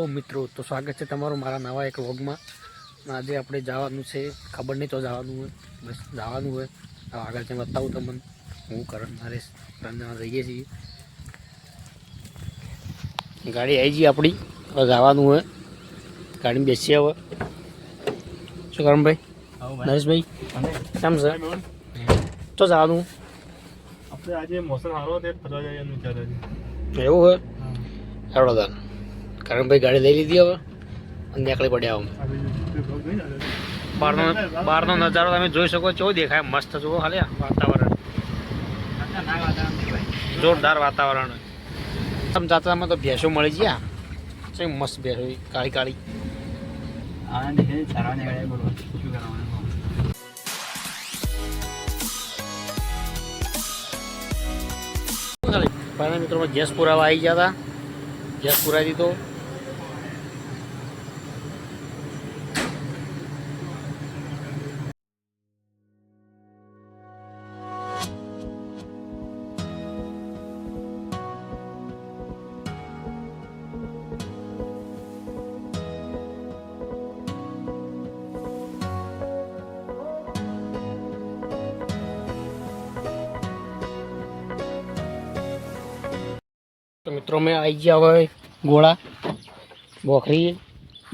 તો મિત્રો તો સ્વાગત છે તમારું મારા નવા એક વ્લોગમાં. આજે આપણે જવાનું છે, ખબર નહીં તો જવાનું હોય, બસ જવાનું હોય. આગળ ત્યાં બતાવું તમને. હું કરણ નરેશ જઈએ છીએ. ગાડી આવી ગઈ આપણી, હવે જવાનું હોય. ગાડીમાં બેસીએ હવે. શું કરણભાઈ, નરેશભાઈ કેમ છે? તો જવાનું આપણે આજે મોસમ સારો છે, ફરવા જવાનું વિચાર છે. એવું હોય હેડો તાર. કરણભાઈ ગાડી લઈ લીધી હવે અને નીકળી પડ્યા. બહારનો નજારો તમે જોઈ શકો છો, દેખાય મસ્ત. જુઓ ખાલી વાતાવરણ, જોરદાર વાતાવરણ. આમ જાત્રામાં તો ભેંસો મળી ગયા છે, મસ્ત ભેંસો કાળી કાળી. પહેલા મિત્રોમાં ગેસ પુરાવા આવી ગયા હતા, ગેસ પુરાવી દીધો. તો મિત્રો મેં આવી ગયા હવે ગોળા બોખરી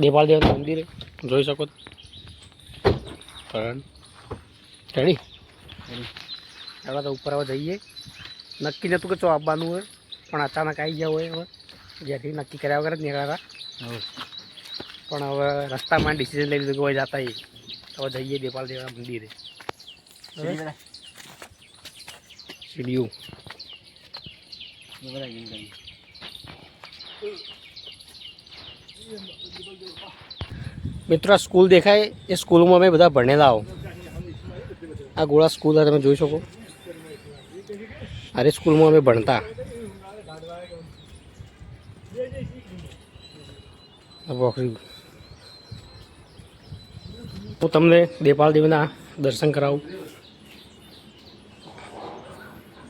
દેપાળ દેવના મંદિરે જોઈ શકો. રેડી એવા તો ઉપર હવે જઈએ. નક્કી નહોતું કે ચો આવવાનું હોય, પણ અચાનક આવી ગયા હોય. હવે જ્યાંથી નક્કી કર્યા વગર જ નીકળ્યા હતા, પણ હવે રસ્તામાં ડિસિઝન લઈ લીધું કે હોય જતા હવે જઈએ દેપાળ દેવના મંદિરે. સીડીયું મિત્રો આ સ્કૂલ દેખાય, એ સ્કૂલમાં અમે બધા ભણેલા આવો. આ ગોળા સ્કૂલ તમે જોઈ શકો. અરે સ્કૂલમાં અમે ભણતા. હું તમને દેપાળ દેવના દર્શન કરાવું.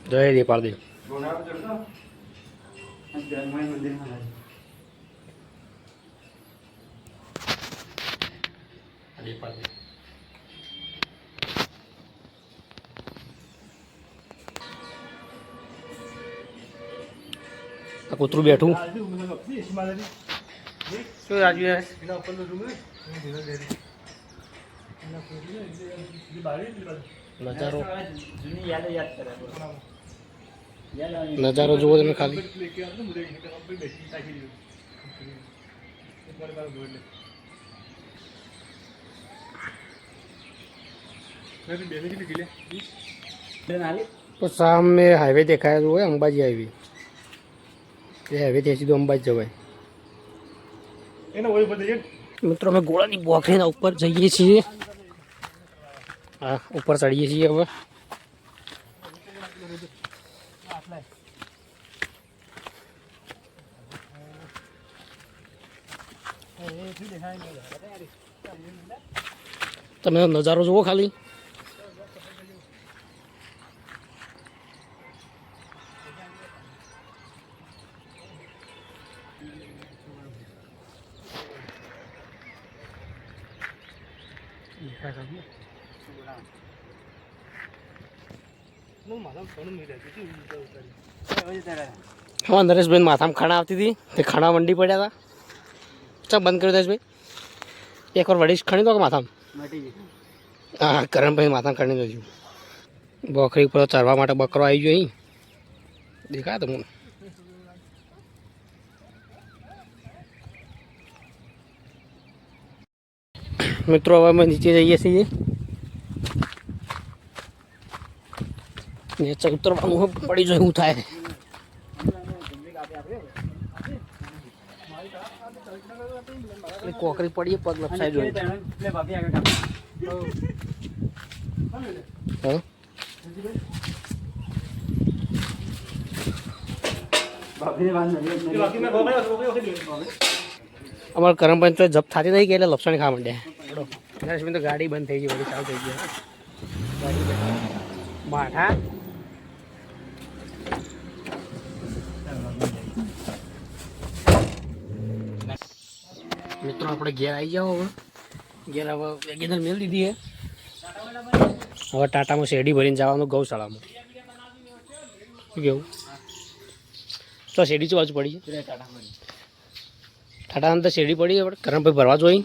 જય દેપાળ દેવ. આ કૂતરું બેઠું શું રાજુ નજારો જુઓ તમે ખાલી. તો સામે હાઈવે દેખાય હોય, અંબાજી હાઈવે. એ હાઈવે ત્યાં સીધું અંબાજી જવાય. મિત્રો અમે ગોળાની બોખરીના ઉપર જઈએ છીએ. હા, ઉપર ચડીએ છીએ હવે. તમે નજારો જુઓ ખાલી. હા, નરેશભાઈ માથામાં ખાણા આવતી હતી, તે ખાણા મંડી પડ્યા હતા. ચાલ બંધ કર્યો નરેશભાઈ. એકવાર વડીશ ખણી દો કે માથામાં. હા, કરણભાઈ માથામાં ખણી દઉં. બોખરી ઉપર ચરવા માટે બકરો આવી ગયો. અહીં દેખાય તમને. મિત્રો હવે અમે નીચે જઈએ છીએ. નીચે ઉતરવાનું પડી જાય શું થાય. કોકરી પડીએ પગ લપસાઈ જોઈએ. અમારે કરમભાઈ તો જપ થતી નહીં કે એટલે લપસણી ખાવા માંડ્યા. તો ગાડી બંધ થઈ ગઈ, બધી ચાલુ થઈ ગઈ. માઠા મિત્રો આપણે ઘેર આવી જાઓ હવે ઘેર હવે વેગેનર મેળ દીધી છે હવે ટાટામાં શેરડી ભરીને જવાનું ગૌશાળામાં શું કેવું તો શેરડી શું બાજુ પડી છે ટાટામાં તો શેરડી પડી આપણે કરણભાઈ ભરવા જોઈએ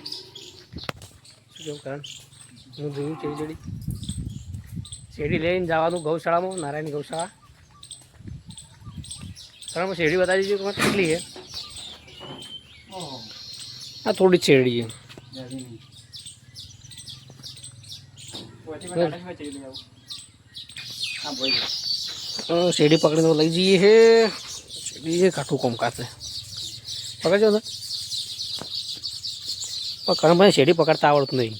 શું કેવું કરણ હું જોયું શેરડી શેરડી લઈને જવાનું ગૌશાળામાં નારાયણ ગૌશાળા કરણમાં શેરડી બતાવી દીધી કેટલી છે આ થોડી જ શેરડી છે શેરડી પકડીને લઈ જઈએ છે શેરડી છે કાઠું કોમકાત છે પકડજો ને પણ કરણભાઈ શેરડી પકડતા આવડતું નહીં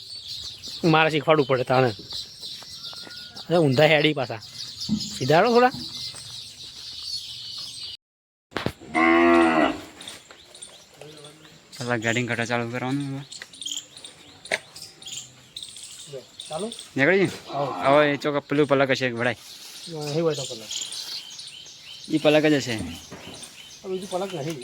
મારે શીખવાડવું પડે તાણે અરે ઊંધા હેડી પાછા સીધાડો થોડા ગાડી કટા ચાલુ કરવાનું ચાલો નીકળી હવે એ ચોક પેલું પલક હશે વડાય નહીં હોય તો પલક એ પલક જ હશે બીજું પલક નહીં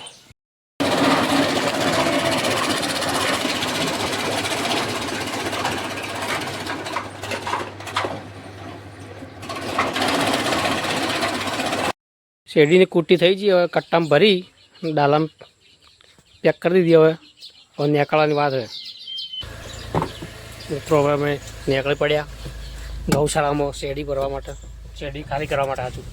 શેરડીની કુટ્ટી થઈ ગઈ હવે કટ્ટામાં ભરી ડાલામાં પેક કરી દીધી હવે નીકળવાની વાત છે મિત્રો હવે અમે નીકળી પડ્યા ગૌશાળામાં શેરડી ભરવા માટે શેરડી ખાલી કરવા માટે હતું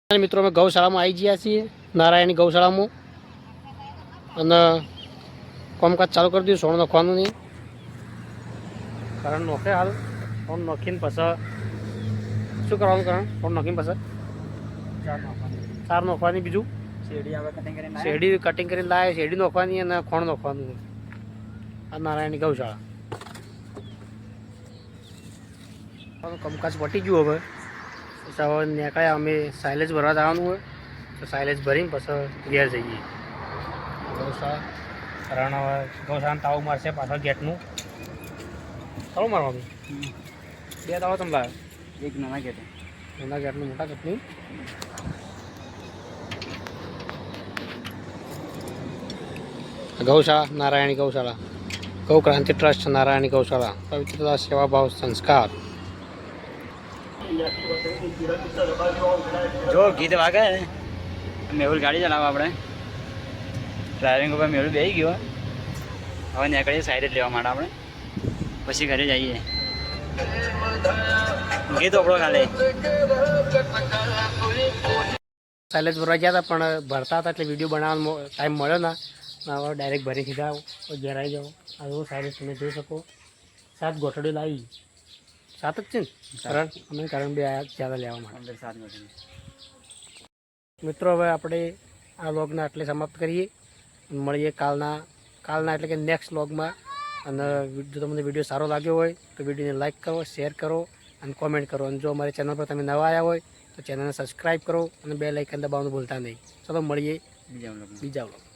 મિત્રો અમે ગૌશાળામાં આવી ગયા છીએ નારાયણી ગૌશાળામાં અને કામકાજ ચાલુ કરી દીધું સોણ નાખવાનું નહીં કારણ નોખે હાલ સોણ નાખીને પછી શું કરવાનું કારણ સોણ નાખીને પછી ચાર નાખવાની બીજું શેરડી કટિંગ કરીને લાવે શેરડી નાખવાની અને ખોણ નાખવાનું આ નારાયણની ગૌશાળા કામકાજ પટી ગયું હવે પછી હવે નીકળ્યા અમે સાયલેજ ભરવા જવાનું હોય તો સાયલેજ ભરીને પછી ઘેર જઈએ ગૌશાળા કારણ હવે ગૌશાળાનું તાવ મારશે પાછળ ગેટનું તાવું મારવાનું બે તાવ તમે લાવે એક નાના ગેટ નાના ગેટનું મોટા ગેટનું ગૌશાળા નારાયણી ગૌશાળા ગૌ ક્રાંતિ ટ્રસ્ટ નારાયણી ગૌશાળા પવિત્રતા સેવાભાવ સંસ્કાર જો ગીત વાગે મેહુલ ગાડી ચલાવવા આપણે ડ્રાઇવિંગ ઉપર મેળું બેસી ગયો હવે નીકળીએ સાઈડ લેવા માટે આપણે પછી ઘરે જઈએ ગીત ઓપડો ખાલે સાયલેજ ભરવા ગયા હતા પણ ભરતા હતા એટલે વિડીયો બનાવવાનો ટાઈમ મળ્યો ના હવે ડાયરેક્ટ ભરી સીધા ઘેર આવી જાઓ આ સાયલેજ તમે જોઈ શકો 7 ગોઠડીઓ લાવી 7 જ છે ને કારણ બે આયા જ્યાદા લેવા માટે 7 ગોઠડી મિત્રો હવે આપણે આ વ્લોગને આટલે સમાપ્ત કરીએ મળીએ કાલના એટલે કે નેક્સ્ટ વ્લોગમાં અને જો તમને વિડીયો સારો લાગ્યો હોય તો વિડીયોને લાઇક કરો શેર કરો અને કોમેન્ટ કરો અને જો અમારી ચેનલ પર તમે નવા આવ્યા હોય તો ચેનલને સબસ્ક્રાઈબ કરો અને બેલ આઇકન દબાવવાનું ભૂલતા નહીં ચલો મળીએ બીજા વ્લોગ